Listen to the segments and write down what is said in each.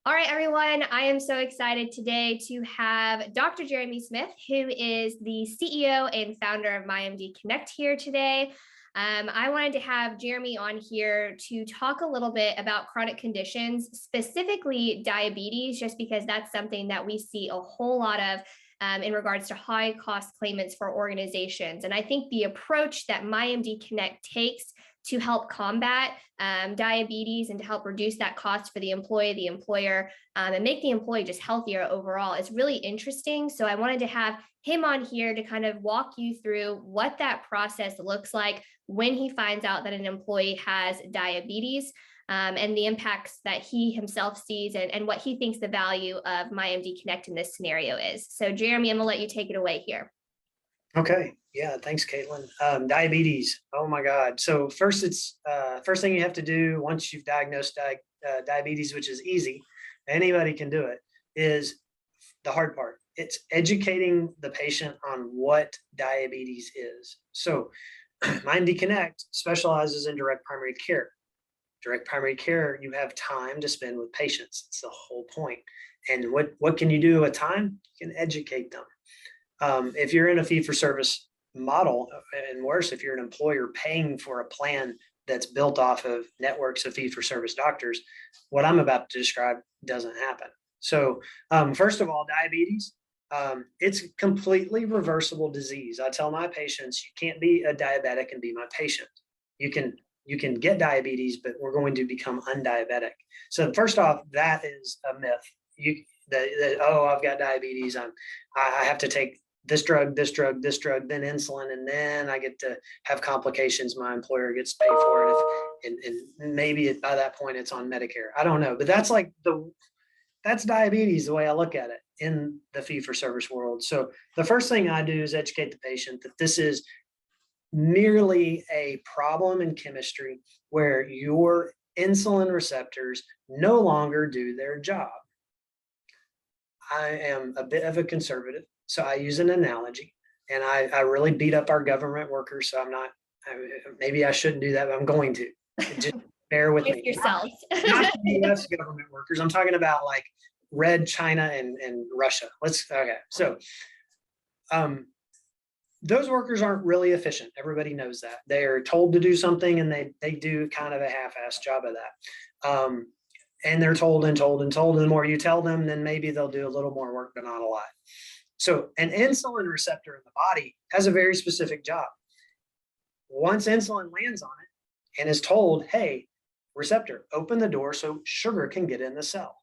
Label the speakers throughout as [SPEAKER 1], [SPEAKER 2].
[SPEAKER 1] All right, everyone. I am so excited today to have Dr. Jeremy Smith, who is the CEO and founder of MyMD Connect here today. I wanted to have Jeremy on here to talk a little bit about chronic conditions, specifically diabetes, just because that's something that we see a whole lot of in regards to high cost claimants for organizations. And I think the approach that MyMD Connect takes to help combat diabetes and to help reduce that cost for the employee, the employer, and make the employee just healthier overall is really interesting. So I wanted to have him on here to kind of walk you through what that process looks like when he finds out that an employee has diabetes, and the impacts that he himself sees and what he thinks the value of MyMD Connect in this scenario is. So Jeremy, I'm gonna let you take it away here.
[SPEAKER 2] Okay. Yeah. Thanks, Caitlin. Diabetes. Oh my God. So first, first thing you have to do once you've diagnosed diabetes, which is easy, anybody can do it, is the hard part. It's educating the patient on what diabetes is. So MindD Connect specializes in direct primary care. Direct primary care, you have time to spend with patients. It's the whole point. And what can you do with time? You can educate them. If you're in a fee-for-service model, and worse, if you're an employer paying for a plan that's built off of networks of fee-for-service doctors, what I'm about to describe doesn't happen. So first of all, diabetes, it's a completely reversible disease. I tell my patients, you can't be a diabetic and be my patient. You can get diabetes, but we're going to become undiabetic. So first off, that is a myth. Oh, I've got diabetes. I have to take this drug, then insulin, and then I get to have complications. My employer gets to pay for it, and maybe by that point it's on Medicare. I don't know, but that's diabetes the way I look at it in the fee-for-service world. So the first thing I do is educate the patient that this is merely a problem in chemistry where your insulin receptors no longer do their job. I am a bit of a conservative, so I use an analogy, and I really beat up our government workers. So maybe I shouldn't do that, but I'm going to. Just bear with me.
[SPEAKER 1] Yourselves.
[SPEAKER 2] Not the U.S. government workers. I'm talking about like Red China and Russia. So those workers aren't really efficient. Everybody knows that. They are told to do something, and they do kind of a half-assed job of that. And they're told and told and told. And the more you tell them, then maybe they'll do a little more work, but not a lot. So an insulin receptor in the body has a very specific job. Once insulin lands on it and is told, hey, receptor, open the door so sugar can get in the cell,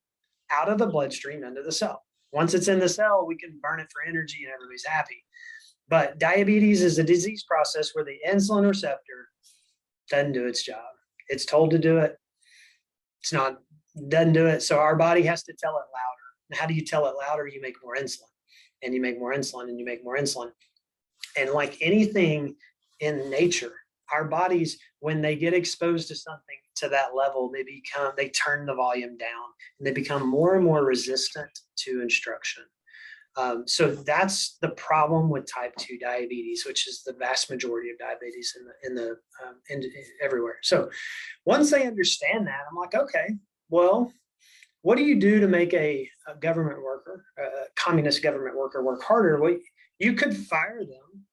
[SPEAKER 2] out of the bloodstream into the cell. Once it's in the cell, we can burn it for energy and everybody's happy. But diabetes is a disease process where the insulin receptor doesn't do its job. It's told to do it. Doesn't do it. So our body has to tell it louder. And how do you tell it louder? You make more insulin, and you make more insulin, and you make more insulin. And like anything in nature, our bodies, when they get exposed to something to that level, they turn the volume down, and they become more and more resistant to instruction. So that's the problem with type 2 diabetes, which is the vast majority of diabetes in everywhere. So once they understand that, I'm like, okay, well, what do you do to make a government worker, a communist government worker, work harder? Well, you could fire them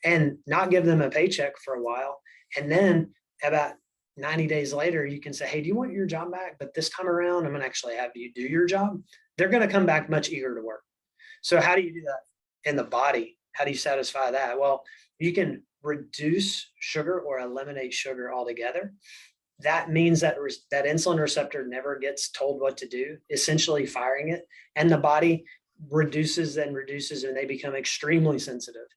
[SPEAKER 2] and not give them a paycheck for a while. And then about 90 days later, you can say, hey, do you want your job back? But this time around, I'm going to actually have you do your job. They're going to come back much eager to work. So how do you do that in the body? How do you satisfy that? Well, you can reduce sugar or eliminate sugar altogether. That means that insulin receptor never gets told what to do, essentially firing it, and the body reduces and reduces, and they become extremely sensitive.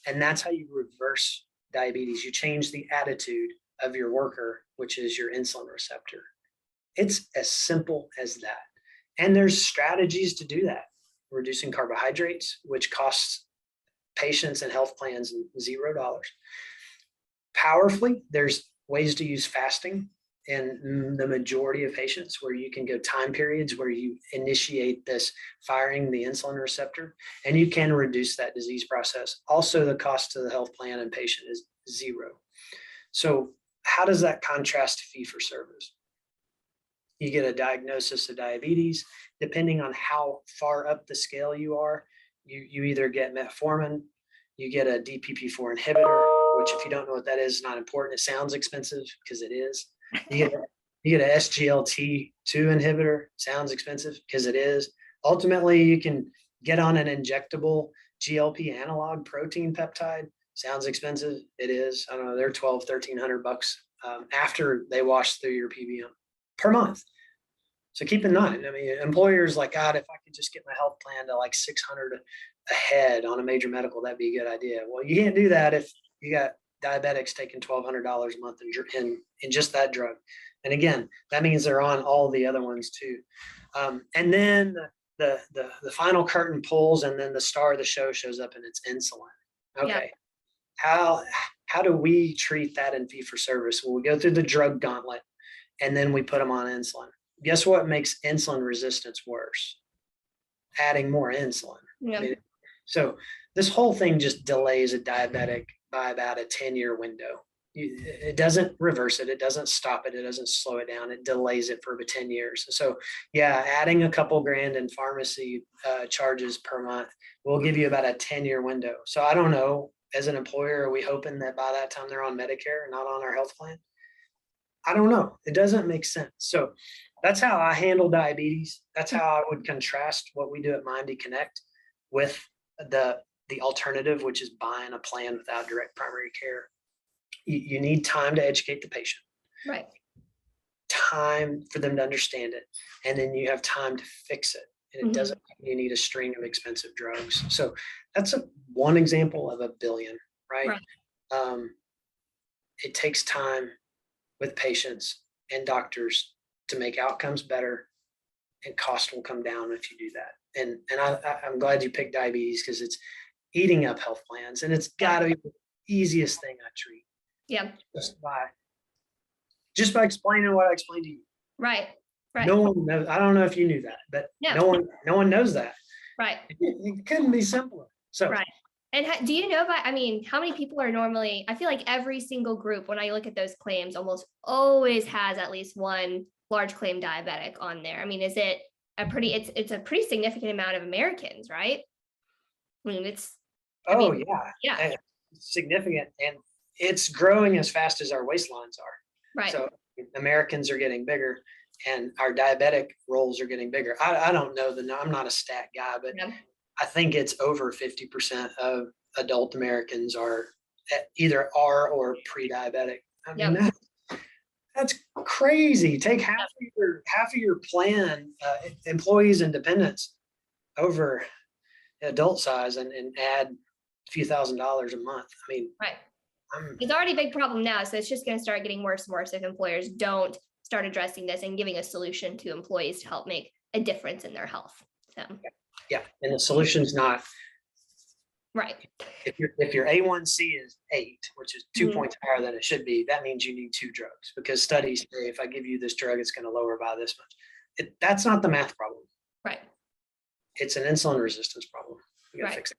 [SPEAKER 2] And that's how you reverse diabetes. You change the attitude of your worker, which is your insulin receptor. It's as simple as that. And there's strategies to do that. Reducing carbohydrates, which costs patients and health plans $0. Powerfully, there's ways to use fasting in the majority of patients, where you can go time periods where you initiate this firing the insulin receptor, and you can reduce that disease process. Also, the cost to the health plan and patient is $0. So how does that contrast to fee for service? you get a diagnosis of diabetes. Depending on how far up the scale you are, you either get metformin, you get a DPP4 inhibitor, which if you don't know what that is, not important. It sounds expensive because it is. You get, you get a SGLT2 inhibitor, sounds expensive because it is. Ultimately, you can get on an injectable GLP analog protein peptide. Sounds expensive. It is. I don't know. They're $1,200-1,300 after they wash through your PBM per month. So keep in mind, I mean, employers like, God, if I could just get my health plan to like 600 a head on a major medical, that'd be a good idea. Well, you can't do that if you got diabetics taking $1,200 a month in just that drug. And again, that means they're on all the other ones too. And then the final curtain pulls, and then the star of the show shows up, and it's insulin. Okay. Yeah. How do we treat that in fee for service? Well, we go through the drug gauntlet, and then we put them on insulin. Guess what makes insulin resistance worse? Adding more insulin.
[SPEAKER 1] Yeah.
[SPEAKER 2] I mean, so this whole thing just delays a diabetic by about a 10-year window. It doesn't reverse it. It doesn't stop it. It doesn't slow it down. It delays it for about 10 years. So yeah, adding a couple grand in pharmacy charges per month will give you about a 10-year window. So I don't know, as an employer, are we hoping that by that time they're on Medicare, not on our health plan? I don't know. It doesn't make sense. So that's how I handle diabetes. That's how I would contrast what we do at MindD Connect with the alternative, which is buying a plan without direct primary care. You need time to educate the patient,
[SPEAKER 1] Right.
[SPEAKER 2] time for them to understand it, and then you have time to fix it. And it doesn't mean you need a string of expensive drugs. So that's one example of a billion, right? It takes time with patients and doctors to make outcomes better, and cost will come down if you do that. And I'm glad you picked diabetes, because it's eating up health plans, and it's got to be the easiest thing I treat.
[SPEAKER 1] Yeah.
[SPEAKER 2] Just by explaining what I explained to you.
[SPEAKER 1] Right. Right.
[SPEAKER 2] No one knows. I don't know if you knew that, but no one knows that.
[SPEAKER 1] Right.
[SPEAKER 2] It couldn't be simpler. So
[SPEAKER 1] right. And do you know how many people are normally, I feel like every single group, when I look at those claims, almost always has at least one large claim diabetic on there. I mean, is it it's a pretty significant amount of Americans, right? I mean,
[SPEAKER 2] yeah. It's significant, and it's growing as fast as our waistlines are.
[SPEAKER 1] Right.
[SPEAKER 2] So Americans are getting bigger, and our diabetic rolls are getting bigger. I don't know I'm not a stat guy, but I think it's over 50% of adult Americans are either are or pre-diabetic. I mean, that's crazy. Take half of your plan, employees and dependents, over adult size, and add a few $1,000s a month. I mean,
[SPEAKER 1] right. It's already a big problem now, so it's just going to start getting worse and worse if employers don't start addressing this and giving a solution to employees to help make a difference in their health. So
[SPEAKER 2] yeah, and the solution's not
[SPEAKER 1] right.
[SPEAKER 2] If your A1C is 8, which is 2 points higher than it should be, that means you need 2 drugs, because studies say if I give you this drug, it's going to lower by this much. That's not the math problem.
[SPEAKER 1] Right.
[SPEAKER 2] It's an insulin resistance problem. You got to fix it.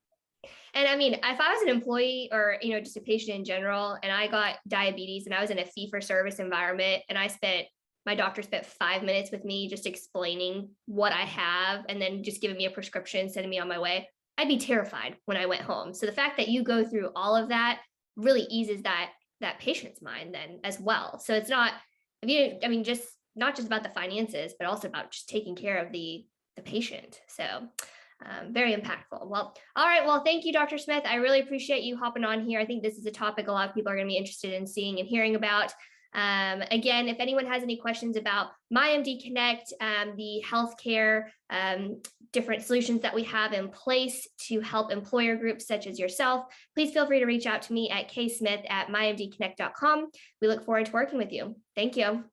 [SPEAKER 1] And I mean, if I was an employee or, just a patient in general, and I got diabetes and I was in a fee for service environment, and my doctor spent 5 minutes with me just explaining what I have, and then just giving me a prescription, sending me on my way, I'd be terrified when I went home. So the fact that you go through all of that really eases that patient's mind then as well. So it's not, just not just about the finances, but also about just taking care of the patient. So very impactful. Well, all right. Well, thank you, Dr. Smith. I really appreciate you hopping on here. I think this is a topic a lot of people are going to be interested in seeing and hearing about. Again, if anyone has any questions about MyMD Connect, the healthcare, different solutions that we have in place to help employer groups such as yourself, please feel free to reach out to me at ksmith@mymdconnect.com. We look forward to working with you. Thank you.